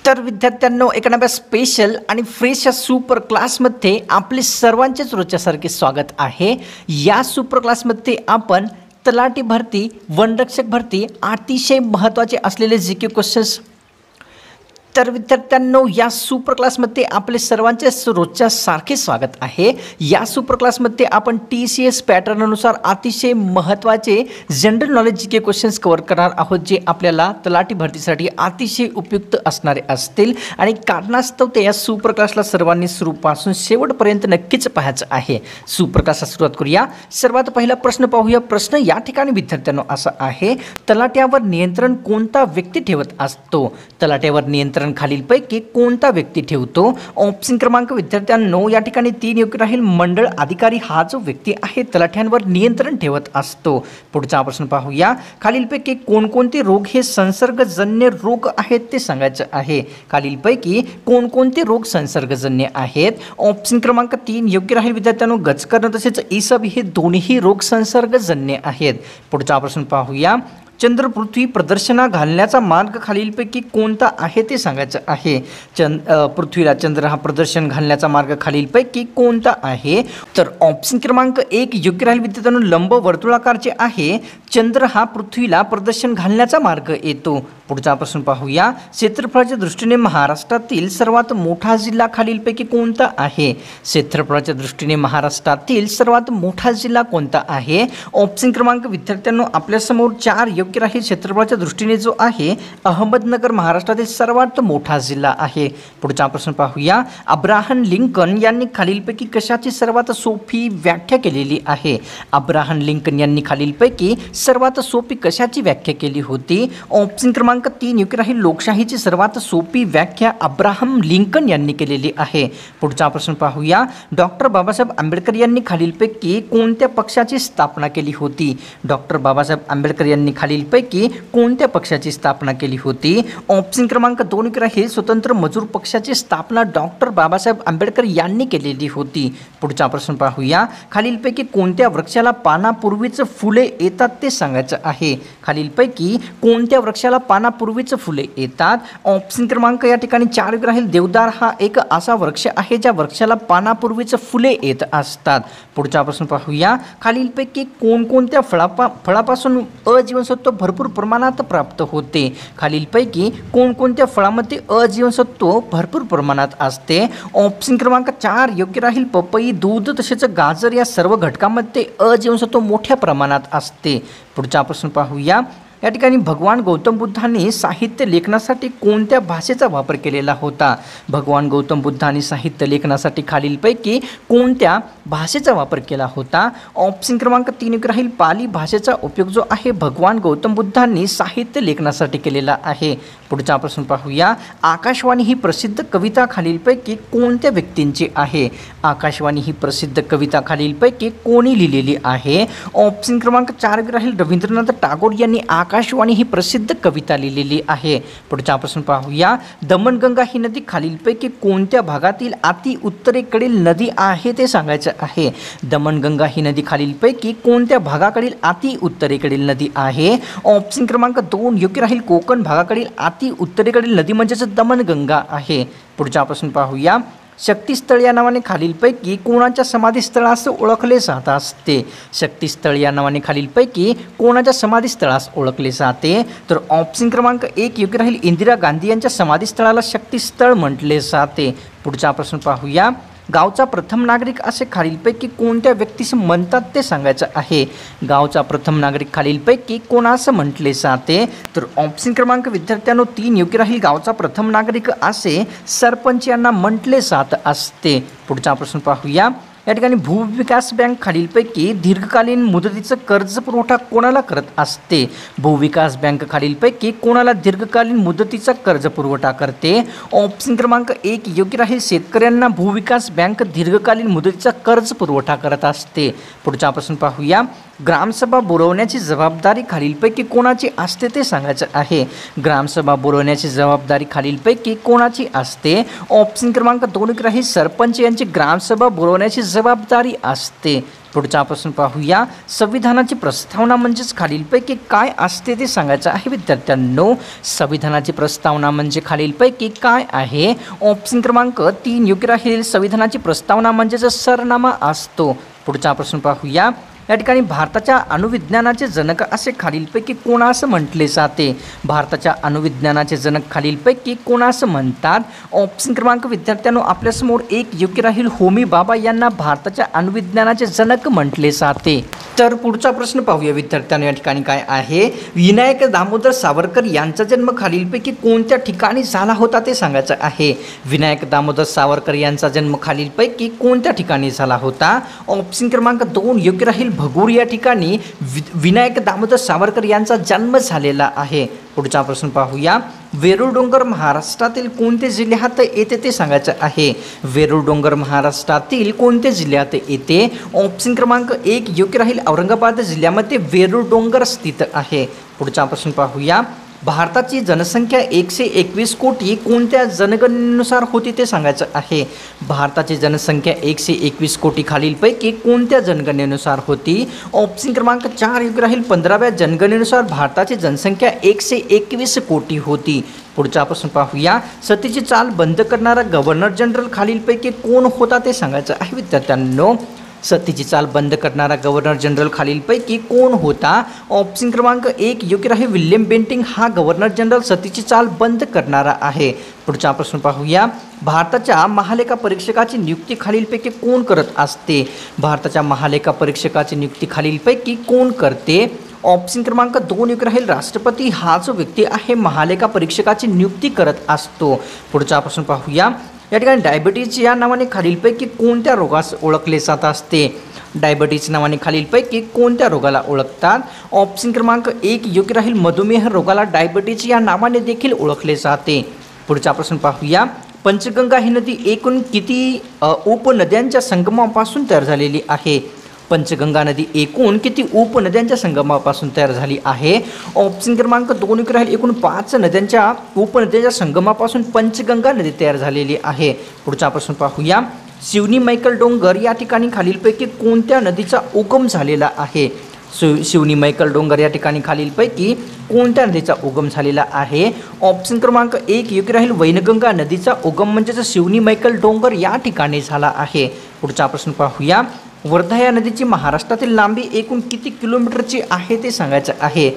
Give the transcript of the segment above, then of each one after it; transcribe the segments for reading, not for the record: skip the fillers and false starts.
तर विद्यार्थ्यांनो, एका नव्या स्पेशल आणि फ्रेश सुपर क्लासमध्ये आपले सर्वांचेच रोजच्यासारखे स्वागत आहे। या सुपर क्लासमध्ये आपण तलाठी भरती, वनरक्षक भरती अतिशय महत्त्वाचे असलेले जीके क्वेश्चन्स। तर विद्यार्थ्यांनो, या सुपर क्लासमध्ये आपले सर्वांचे रोजच्या सारखे स्वागत आहे। या सुपर क्लासमध्ये आपण TCS पॅटर्ननुसार अतिशय महत्त्वाचे general knowledge GK questions cover करणार आहोत, जे आपल्याला तलाठी भरतीसाठी अतिशय उपयुक्त असणारे असतील आणि कारणास्तव ते या सुपर क्लासला सर्वांनी सुरूपासून शेवटपर्यंत नक्कीच पाहायचं आहे। सुपर क्लासला सुरुवात करूया। सर्वात पहिला प्रश्न पाहूया। प्रश्न या ठिकाणी विद्यार्थ्यांनो असा आहे, तलाट्यावर नियंत्रण कोणता व्यक्ती ठेवत असतो? तलाट्यावर नियंत्रण खालीलपैकी कोणता व्यक्ती ठेवतो? ऑप्शन क्रमांक विद्यार्थ्यांनो या ठिकाणी 3 योग्य राहील। मंडळ अधिकारी हा जो व्यक्ती आहे तलाठ्यांवर नियंत्रण ठेवत असतो। पुढचा प्रश्न पाहूया। खालीलपैकी कोणकोणते रोग हे संसर्गजन्य रोग आहेत ते सांगायचं आहे। खालीलपैकी कोणकोणते रोग संसर्गजन्य आहेत? ऑप्शन क्रमांक 3 योग्य राहील विद्यार्थ्यांनो। गजकर्ण तसेच इसब हे दोन्ही रोग संसर्गजन्य आहेत। पुढचा प्रश्न पाहूया। चंद्र पृथ्वी प्रदर्शना घालण्याचा मार्ग खालीलपैकी कोणता आहे ते सांगायचं आहे। पृथ्वीला चंद्र हा प्रदर्शन घालण्याचा मार्ग खालीलपैकी कोणता आहे? तर ऑप्शन क्रमांक 1 योग्य राहील विद्यार्थ्यांनो। लंब वर्तुळाकारचे आहे। चंद्र हा पृथ्वीला प्रदर्शन घालण्याचा मार्ग येतो। पुढचा प्रश्न पाहूया। क्षेत्रफळाच्या दृष्टीने महाराष्ट्रातील सर्वात मोठा जिल्हा खालीलपैकी कोणता आहे? क्षेत्रफळाच्या दृष्टीने महाराष्ट्रातील सर्वात मोठा जिल्हा कोणता आहे? ऑप्शन क्रमांक विद्यार्थ्यांनो आपल्यासमोर 4 योग्य राहील। क्षेत्रफळाच्या दृष्टीने जो आहे अहमदनगर महाराष्ट्रातील सर्वात मोठा जिल्हा आहे। पुढचा प्रश्न पाहूया। अब्राहम लिंकन यांनी खालीलपैकी कशाची सर्वात सोपी व्याख्या केलेली आहे? अब्राहम लिंकन यांनी खालीलपैकी सर्वात सोपी कशाची व्याख्या केली होती? ऑप्शन क्रमांक 3 योग्य राहील। लोकशाहीची सर्वात सोपी व्याख्या अब्राहम लिंकन यांनी केलेली आहे। पुढचा प्रश्न पाहूया। डॉक्टर बाबासाहेब आंबेडकर यांनी खालीलपैकी कोणत्या पक्षाची स्थापना केली होती? डॉक्टर बाबासाहेब आंबेडकर यांनी खालीलपैकी कोणत्या पक्षाची स्थापना केली होती? ऑप्शन क्रमांक 2 योग्य राहील। स्वतंत्र मजूर पक्षाची स्थापना डॉक्टर बाबासाहेब आंबेडकर यांनी केलेली होती। पुढचा प्रश्न पाहूया। खालीलपैकी कोणत्या वृक्षाला पानापूर्वीच फुले येतात ते सांगायचं आहे? खालीलपैकी कोणत्या वृक्षाला पानापूर्वीच फुले येतात? ऑप्शन क्रमांक या ठिकाणी 4 योग्य राहील। देवदार हा एक असा वृक्ष आहे ज्या वृक्षाला पानापूर्वीच फुले येत असतात। पुढचा प्रश्न पाहूया। खालीलपैकी कोणकोणत्या फळापासून अजीवनसत्व भरपूर प्रमाणात प्राप्त होते? खालीलपैकी कोणकोणत्या फळामध्ये अजीवनसत्व भरपूर प्रमाणात असते? ऑप्शन क्रमांक 4 योग्य राहील। पपई, दूध तसेच गाजर या सर्व घटकांमध्ये अजीवनसत्व मोठ्या प्रमाणात असते। पुढचा प्रश्न पाहूया। या ठिकाणी भगवान गौतम बुद्धांनी साहित्य लेखनासाठी कोणत्या भाषेचा वापर केलेला होता? भगवान गौतम बुद्धांनी साहित्य लेखनासाठी खालीलपैकी कोणत्या भाषेचा वापर केला होता? ऑप्शन क्रमांक 3 योग्य राहील। पाली भाषेचा उपयोग जो आहे भगवान गौतम बुद्धांनी साहित्य लेखनासाठी केलेला आहे। पुढचा प्रश्न पाहूया। आकाशवाणी ही प्रसिद्ध कविता खालीलपैकी कोणत्या व्यक्तींची आहे? आकाशवाणी ही प्रसिद्ध कविता खालीलपैकी कोणी लिहिलेली आहे? ऑप्शन क्रमांक 4 योग्य राहील। रवींद्रनाथ टागोर यांनी आकाशवाणी ही प्रसिद्ध कविता लिहिलेली आहे। पुढचा प्रश्न पाहूया। दमणगंगा ही नदी खालीलपैकी कोणत्या भागातील अति उत्तरेकडील नदी आहे ते सांगायचं आहे? दमणगंगा ही नदी खालीलपैकी कोणत्या भागाकडील अति उत्तरेकडील नदी आहे? ऑप्शन क्रमांक 2 योग्य राहील। कोकण भागाकडील अति उत्तरेकडील नदी म्हणजेच दमणगंगा आहे। पुढचा प्रश्न पाहूया। शक्तिस्थळ या नावाने खालीलपैकी कोणाच्या समाधीस्थळास ओळखले जात असते? शक्तिस्थळ या नावाने खालीलपैकी कोणाच्या समाधीस्थळास ओळखले जाते? तर ऑप्शन क्रमांक 1 योग्य राहील। इंदिरा गांधी यांच्या समाधीस्थळाला शक्तिस्थळ म्हटले जाते। पुढचा प्रश्न पाहूया। गावचा प्रथम नागरिक असे खालीलपैकी कोणत्या व्यक्तीस म्हणतात ते सांगायचं आहे? गावचा प्रथम नागरिक खालीलपैकी कोणास म्हटले जाते? तर ऑप्शन क्रमांक विद्यार्थ्यांनो 3 योग्य राहील। गावचा प्रथम नागरिक असे सरपंच यांना म्हटले जात असते। पुढचा प्रश्न पाहूया। या ठिकाणी भूविकास बँक खालीलपैकी दीर्घकालीन मुदतीचं कर्ज पुरवठा कोणाला करत असते? भूविकास बँक खालीलपैकी कोणाला दीर्घकालीन मुदतीचा कर्ज पुरवठा करते? ऑप्शन क्रमांक 1 योग्य राहील। शेतकऱ्यांना भूविकास बँक दीर्घकालीन मुदतीचा कर्ज पुरवठा करत असते। पुढचा प्रश्न पाहूया। ग्रामसभा बोलवण्याची जबाबदारी खालीलपैकी कोणाची असते ते सांगायचं आहे? ग्रामसभा बोलवण्याची जबाबदारी खालीलपैकी कोणाची असते? ऑप्शन क्रमांक 2 राहील। सरपंच यांची ग्रामसभा बोलवण्याची जबाबदारी असते। पुढचा प्रश्न पाहूया, संविधानाची प्रस्तावना म्हणजेच खालीलपैकी काय असते ते सांगायचं आहे विद्यार्थ्यांनो. संविधानाची प्रस्तावना म्हणजे खालीलपैकी काय आहे. ऑप्शन क्रमांक 3 योग्य राहील. संविधानाची प्रस्तावना म्हणजेच सरनामा असतो. पुढचा प्रश्न पाहूया, या ठिकाणी भारताच्या अणुविज्ञानाचे जनक असे खालीलपैकी कोणास म्हटले जाते. भारताच्या अणुविज्ञानाचे जनक खालीलपैकी कोणास म्हणतात. ऑप्शन क्रमांक विद्यार्थ्यांनो आपल्यासमोर 1 योग्य राहील. होमी बाबा यांना भारताच्या अणुविज्ञानाचे जनक म्हटले जाते. तर पुढचा प्रश्न पाहूया विद्यार्थ्यांनो, या ठिकाणी काय आहे. विनायक दामोदर सावरकर यांचा जन्म खालीलपैकी कोणत्या ठिकाणी झाला होता ते सांगायचं आहे. विनायक दामोदर सावरकर यांचा जन्म खालीलपैकी कोणत्या ठिकाणी झाला होता. ऑप्शन क्रमांक 2 योग्य राहील. भगूर या ठिकाणी विनायक दामोदर सावरकर यांचा जन्म झालेला आहे. पुढचा प्रश्न पाहूया, वेरूळ डोंगर महाराष्ट्रातील कोणत्या जिल्ह्यात येते ते सांगायचं आहे. वेरूळ डोंगर महाराष्ट्रातील कोणत्या जिल्ह्यात येते. ऑप्शन क्रमांक 1 योग्य राहील. औरंगाबाद जिल्ह्यामध्ये वेरूळ डोंगर स्थित आहे. पुढचा प्रश्न पाहूया, भारताची जनसंख्या 121 कोटी कोणत्या जनगणनेनुसार होती ते सांगायचं आहे. भारताची जनसंख्या 121 कोटी खालीलपैकी कोणत्या जनगणनेनुसार होती. ऑप्शन क्रमांक 4 योग्य राहील. 15व्या जनगणनेनुसार भारताची जनसंख्या 121 कोटी होती. पुढचा प्रश्न पाहूया, सतीची चाल बंद करणारा गव्हर्नर जनरल खालीलपैकी कोण होता ते सांगायचं आहे विद्यार्थ्यांनो. सतीची चाल बंद करणारा गव्हर्नर जनरल खालीलपैकी कोण होता. ऑप्शन क्रमांक 1 योग्य राहील. विल्यम बेंटिंक हा गव्हर्नर जनरल सतीची चाल बंद करणारा आहे. पुढचा प्रश्न पाहूया, भारताच्या महालेखा परीक्षकाची नियुक्ती खालीलपैकी कोण करत असते. भारताच्या महालेखा परीक्षकाची नियुक्ती खालीलपैकी कोण करते. ऑप्शन क्रमांक 2 योग्य राहील. राष्ट्रपती हा जो व्यक्ती आहे महालेखा परीक्षकाची नियुक्ती करत असतो. पुढचा प्रश्न पाहूया, या ठिकाणी डायबिटीज या नावाने खालीलपैकी कोणत्या रोगास ओळखले जात असते. डायबिटीज नावाने खालीलपैकी कोणत्या रोगाला ओळखतात. ऑप्शन क्रमांक 1 योग्य राहील. मधुमेह रोगाला डायबिटीज या नावाने देखील ओळखले जाते. पुढचा प्रश्न पाहूया, पंचगंगा ही नदी एकूण किती उपनद्यांच्या संगमापासून तयार झालेली आहे. पंचगंगा नदी एकूण किती उपनद्यांच्या संगमापासून तयार झाली आहे. ऑप्शन क्रमांक 2 योग्य राहील. एकूण 5 नद्यांच्या उपनद्यांच्या संगमापासून पंचगंगा नदी तयार झालेली आहे. पुढचा प्रश्न पाहूया, शिवनी मैकल डोंगर या ठिकाणी खालीलपैकी कोणत्या नदीचा उगम झालेला आहे. शिवनी मैकल डोंगर या ठिकाणी खालीलपैकी कोणत्या नदीचा उगम झालेला आहे. ऑप्शन क्रमांक 1 योग्य राहील. वैनगंगा नदीचा उगम म्हणजेच शिवनी मैकल डोंगर या ठिकाणी झाला आहे. पुढचा प्रश्न पाहूया, वर्धा या नदीची महाराष्ट्रातील लांबी एकूण किती किलोमीटरची आहे ते सांगायचं आहे.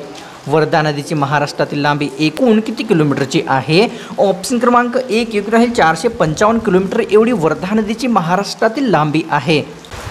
वर्धा नदीची महाराष्ट्रातील लांबी एकूण किती किलोमीटरची आहे. ऑप्शन क्रमांक 1 योग्य राहील. 455 किलोमीटर एवढी वर्धा नदीची महाराष्ट्रातील लांबी आहे.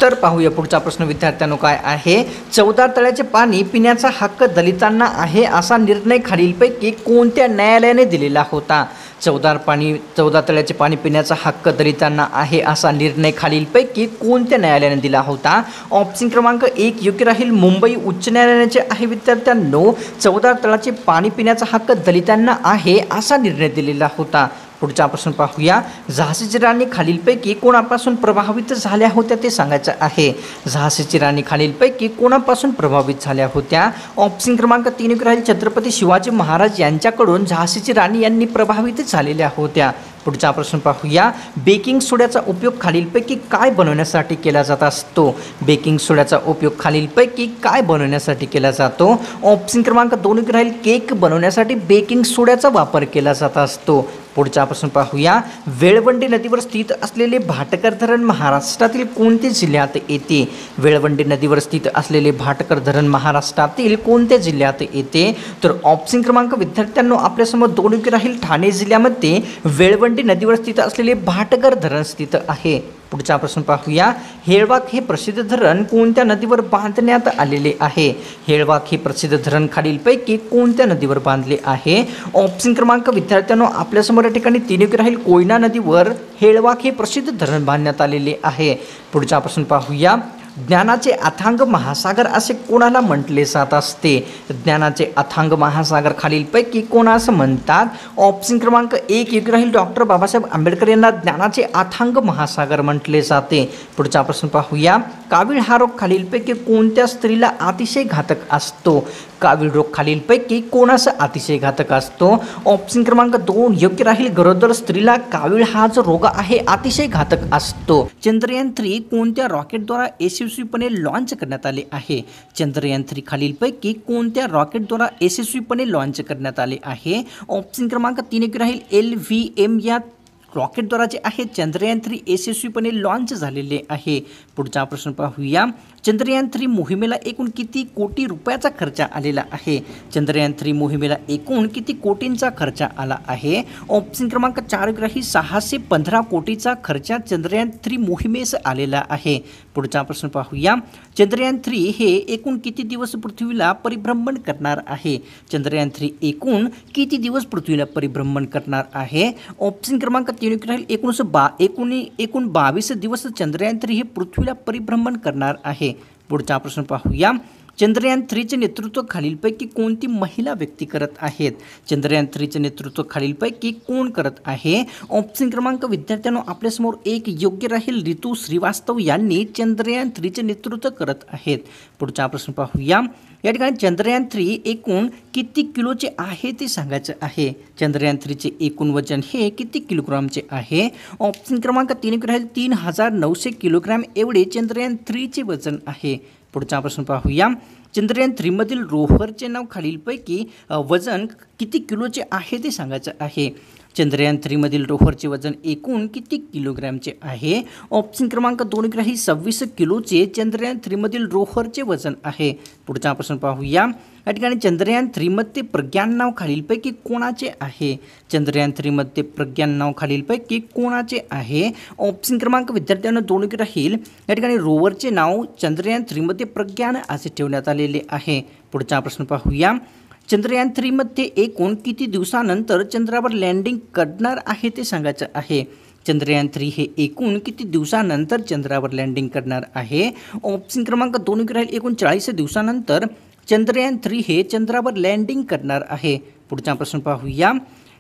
तर पाहूया पुढचा प्रश्न विद्यार्थ्यांनो काय आहे. 14 तळ्याचे पाणी पिण्याचा हक्क दलितांना आहे असा निर्णय खालीलपैकी कोणत्या न्यायालयाने दिलेला होता. 14 तळ्याचे पाणी पिण्याचा हक्क दलितांना आहे असा निर्णय खालीलपैकी कोणत्या न्यायालयाने दिला होता. ऑप्शन क्रमांक 1 योग्य राहील. मुंबई उच्च न्यायालयाचे आहे विद्यार्थ्यांनो. 14 तळ्याचे पाणी पिण्याचा हक्क दलितांना आहे असा निर्णय दिलेला होता. पुढचा प्रश्न पाहूया, झाशीची राणी खालीलपैकी कोणापासून प्रभावित झाल्या होत्या ते सांगायचं आहे. झाशीची राणी खालीलपैकी कोणापासून प्रभावित झाल्या होत्या. ऑप्शन क्रमांक 3 योग्य राहील. छत्रपती शिवाजी महाराज यांच्याकडून झाशीची राणी यांनी प्रभावित झालेल्या होत्या. पुढचा प्रश्न पाहूया, बेकिंग सोड्याचा उपयोग खालीलपैकी काय बनवण्यासाठी केला जात असतो. बेकिंग सोड्याचा उपयोग खालीलपैकी काय बनवण्यासाठी केला जातो. ऑप्शन क्रमांक 2 योग्य राहील. केक बनवण्यासाठी बेकिंग सोड्याचा वापर केला जात असतो. पुढचा प्रश्न पाहूया, वेळवंडी नदीवर स्थित असलेले भाटकर धरण महाराष्ट्रातील कोणत्या जिल्ह्यात येते. वेळवंडी नदीवर स्थित असलेले भाटकर धरण महाराष्ट्रातील कोणत्या जिल्ह्यात येते. तर ऑप्शन क्रमांक विद्यार्थ्यांनो आपल्यासमोर 2 योग्य राहील. ठाणे जिल्ह्यामध्ये वेळवंडी नदीवर स्थित असलेले भाटकर धरण स्थित आहे. पुढचा प्रश्न पाहूया, हेळवाक हे प्रसिद्ध धरण कोणत्या नदीवर बांधण्यात आलेले आहे. हेळवाक हे प्रसिद्ध धरण खालीलपैकी कोणत्या नदीवर बांधले आहे. ऑप्शन क्रमांक विद्यार्थ्यांनो आपल्यासमोर या ठिकाणी 3 योग्य राहील. कोयना नदीवर हेळवाक हे प्रसिद्ध धरण बांधण्यात आलेले आहे. पुढचा प्रश्न पाहूया, ज्ञानाचे अथांग महासागर असे कोणाला म्हटले जात असते. ज्ञानाचे अथांग महासागर खालीलपैकी कोणास म्हणतात. ऑप्शन क्रमांक 1 योग्य राहील. डॉक्टर बाबासाहेब आंबेडकर यांना ज्ञानाचे अथांग महासागर म्हटले जाते. पुढचा प्रश्न पाहूया, कावीळ हा रोग खालीलपैकी कोणत्या स्त्रीला अतिशय घातक असतो. कावीळ रोग खालीलपैकी कोणास अतिशय घातक असतो. ऑप्शन क्रमांक 2 योग्य राहील. गरोदर स्त्रीला कावीळ हा जो रोग आहे अतिशय घातक असतो. चंद्रयान 3 कोणत्या रॉकेटद्वारा यशस्वी यशस्वीपणे लॉन्च करण्यात आले आहे? चंद्रयान 3 खालीलपैकी कोणत्या रॉकेटद्वारा यशस्वीपणे लॉन्च करण्यात आले आहे? ऑप्शन क्रमांक 3 योग्य राहील LVM या रॉकेटद्वारा जे आहे चंद्रयान 3 यशस्वीपणे लॉन्च झालेले आहे. पुढचा प्रश्न पाहूया. चंद्रयान 3 मोहिमेला एकूण किती कोटी रुपयाचा खर्च आलेला आहे? चंद्रयान 3 मोहिमेला एकूण किती कोटींचा खर्च आला आहे? ऑप्शन क्रमांक 4 राहील 615 कोटीचा खर्च चंद्रयान 3 मोहिमेस आलेला आहे. पुढचा प्रश्न पाहूया. चंद्रयान 3 हे एकूण किती दिवस पृथ्वीला परिभ्रमण करणार आहे? चंद्रयान 3 एकूण किती दिवस पृथ्वीला परिभ्रमण करणार आहे? ऑप्शन क्रमांक 3 राहील एकूण 22 दिवस चंद्रयान 3 हे पृथ्वीला परिभ्रमण करणार आहे. पुढचा प्रश्न पाहूया. चंद्रयान 3चे नेतृत्व खालीलपैकी कोणती महिला व्यक्ती करत आहेत? चंद्रयान 3चे नेतृत्व खालीलपैकी कोण करत आहे? ऑप्शन क्रमांक विद्यार्थ्यांनो आपल्यासमोर एक योग्य राहील ऋतू श्रीवास्तव यांनी चंद्रयान 3चे नेतृत्व करत आहेत. पुढचा प्रश्न पाहूया. या ठिकाणी चंद्रयान 3 एकूण किती किलोचे आहे ते सांगायचं आहे. चंद्रयान 3चे एकूण वजन हे किती किलोग्रामचे आहे? ऑप्शन क्रमांक 3 राहील 3900 किलोग्राम एवढे चंद्रयान 3चे वजन आहे. पुढचा प्रश्न पाहूया. चंद्रयान 3 मधील रोव्हरचे नाव खालीलपैकी वजन किती किलोचे आहे ते सांगायचं आहे. चंद्रयान 3 मधील रोव्हरचे वजन एकूण किती किलोग्रामचे आहे? ऑप्शन क्रमांक 2 राहील 26 किलोचे चंद्रयान 3 मधील रोव्हरचे वजन आहे. पुढचा प्रश्न पाहूया. या ठिकाणी चंद्रयान 3 मध्ये प्रज्ञान नाव खालीलपैकी कोणाचे आहे? चंद्रयान 3 मध्ये प्रज्ञान नाव खालीलपैकी कोणाचे आहे? ऑप्शन क्रमांक विद्यार्थ्यांना 2 राहील. या ठिकाणी रोवरचे नाव चंद्रयान 3 मध्ये प्रज्ञान असे ठेवण्यात आलेले आहे. पुढचा प्रश्न पाहूया. चंद्रयान 3 मध्ये एकूण किती दिवसानंतर चंद्रावर लँडिंग करणार आहे ते सांगायचं आहे. चंद्रयान 3 हे एकूण किती दिवसानंतर चंद्रावर लँडिंग करणार आहे? ऑप्शन क्रमांक 2 राहील एकूण 40 दिवसानंतर चंद्रयान 3 हे चंद्रावर लँडिंग करणार आहे. पुढचा प्रश्न पाहूया.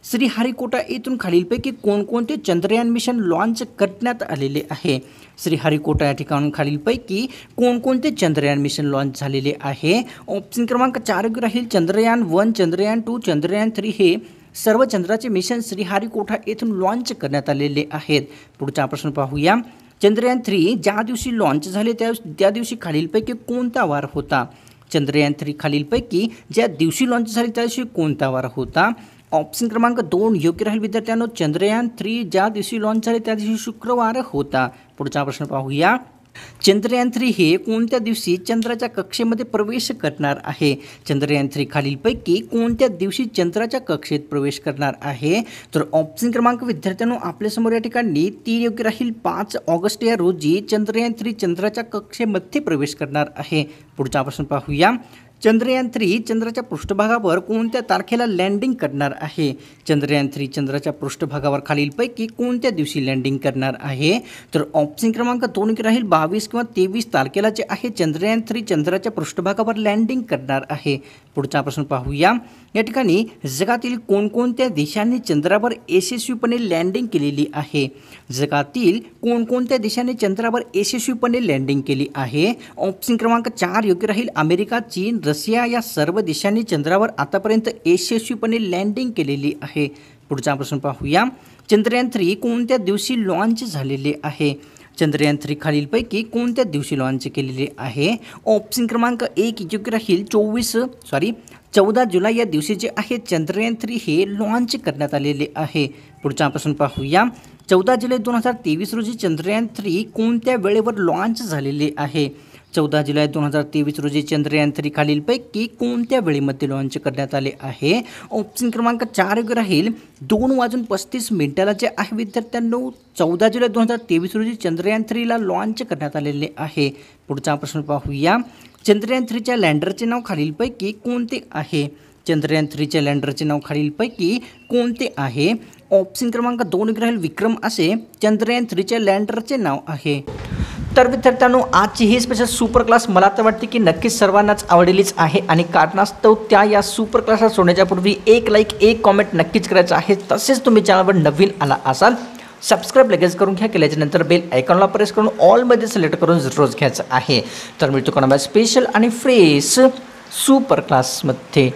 श्रीहरिकोटा येथून खालीलपैकी कोणकोणते चंद्रयान मिशन लॉन्च करण्यात आलेले आहे? श्रीहरिकोटा या ठिकाणून खालीलपैकी कोणकोणते चंद्रयान मिशन लॉन्च झालेले आहे? ऑप्शन क्रमांक 4 राहील चंद्रयान 1, चंद्रयान 2, चंद्रयान 3 हे सर्व चंद्राचे मिशन श्रीहरिकोटा येथून लॉन्च करण्यात आलेले आहेत. पुढचा प्रश्न पाहूया. चंद्रयान 3 ज्या दिवशी लॉन्च झाले त्या दिवशी खालीलपैकी कोणता वार होता? चंद्रयान 3 खालीलपैकी ज्या दिवशी लॉन्च झाले त्या दिवशी कोणता वार होता? ऑप्शन क्रमांक 2 योग्य राहील विद्यार्थ्यांनो. चंद्रयान 3 ज्या दिवशी लॉन्च झाले त्या दिवशी शुक्रवार होता. पुढचा प्रश्न पाहूया. चंद्रयान 3 हे कोणत्या दिवशी चंद्राच्या कक्षेमध्ये प्रवेश करणार आहे? चंद्रयान 3 खालीलपैकी कोणत्या दिवशी चंद्राच्या कक्षेत प्रवेश करणार आहे? तर ऑप्शन क्रमांक विद्यार्थ्यांनो आपल्यासमोर या ठिकाणी 3 योग्य राहील 5 ऑगस्ट या रोजी चंद्रयान 3 चंद्राच्या कक्षेमध्ये प्रवेश करणार आहे. पुढचा प्रश्न पाहूया. चंद्रयान 3 चंद्राच्या पृष्ठभागावर कोणत्या तारखेला लँडिंग करणार आहे? चंद्रयान 3 चंद्राच्या पृष्ठभागावर खालीलपैकी कोणत्या दिवशी लँडिंग करणार आहे? तर ऑप्शन क्रमांक 2 राहील 22 किंवा 23 तारखेला जे आहे चंद्रयान 3 चंद्राच्या पृष्ठभागावर लँडिंग करणार आहे. पुढचा प्रश्न पाहूया. या ठिकाणी जगातील कोणकोणत्या देशांनी चंद्रावर यशस्वीपणे लँडिंग केलेली आहे? जगातील कोणकोणत्या देशांनी चंद्रावर यशस्वीपणे लँडिंग केली आहे? ऑप्शन क्रमांक 4 योग्य राहील अमेरिका, चीन, रशिया या सर्व देशांनी चंद्रावर आतापर्यंत यशस्वीपणे लँडिंग केलेली आहे. पुढचा प्रश्न पाहूया. चंद्रयान 3 कोणत्या दिवशी लॉन्च झालेले आहे? चंद्रयान 3 खालीलपैकी कोणत्या दिवशी लॉन्च केलेले आहे? ऑप्शन क्रमांक 1 योग्य राहील 14 जुलै या दिवशी जे आहे चंद्रयान 3 हे लॉन्च करण्यात आलेले आहे. पुढचा प्रश्न पाहूया. 14 जुलै 2023 रोजी चंद्रयान 3 कोणत्या वेळेवर लॉन्च झालेले आहे? 14 जुलै 2023 रोजी चंद्रयान 3 खालीलपैकी कोणत्या वेळेमध्ये लॉन्च करण्यात आले आहे? ऑप्शन क्रमांक 4 राहील 2:35 जे आहे विद्यार्थ्यांनो 14 जुलै 2023 रोजी चंद्रयान 3 ला लॉन्च करण्यात आलेले आहे. पुढचा प्रश्न पाहूया. चंद्रयान 3च्या लँडरचे नाव खालीलपैकी कोणते आहे? चंद्रयान 3च्या लँडरचे नाव खालीलपैकी कोणते आहे? ऑप्शन क्रमांक 2 राहील विक्रम असे चंद्रयान 3च्या लँडरचे नाव आहे. तर विद्यार्थ्यांनो आजची ही स्पेशल सुपर क्लास मला तर वाटते की नक्कीच सर्वांनाच आवडलेलीच आहे आणि कारणास्तव त्या या सुपर क्लासला सोडण्याच्या पूर्वी एक लाईक एक कॉमेंट नक्कीच करायचं आहे. तसेच तुम्ही चॅनलवर नवीन आला असाल सबस्क्राईब लगेच करून घ्या. केल्याच्यानंतर बेल आयकॉनला प्रेस करून ऑलमध्ये सिलेक्ट करून रोज घ्यायचं आहे. तर मिळतो कोणा स्पेशल आणि फ्रेश सुपर क्लासमध्ये.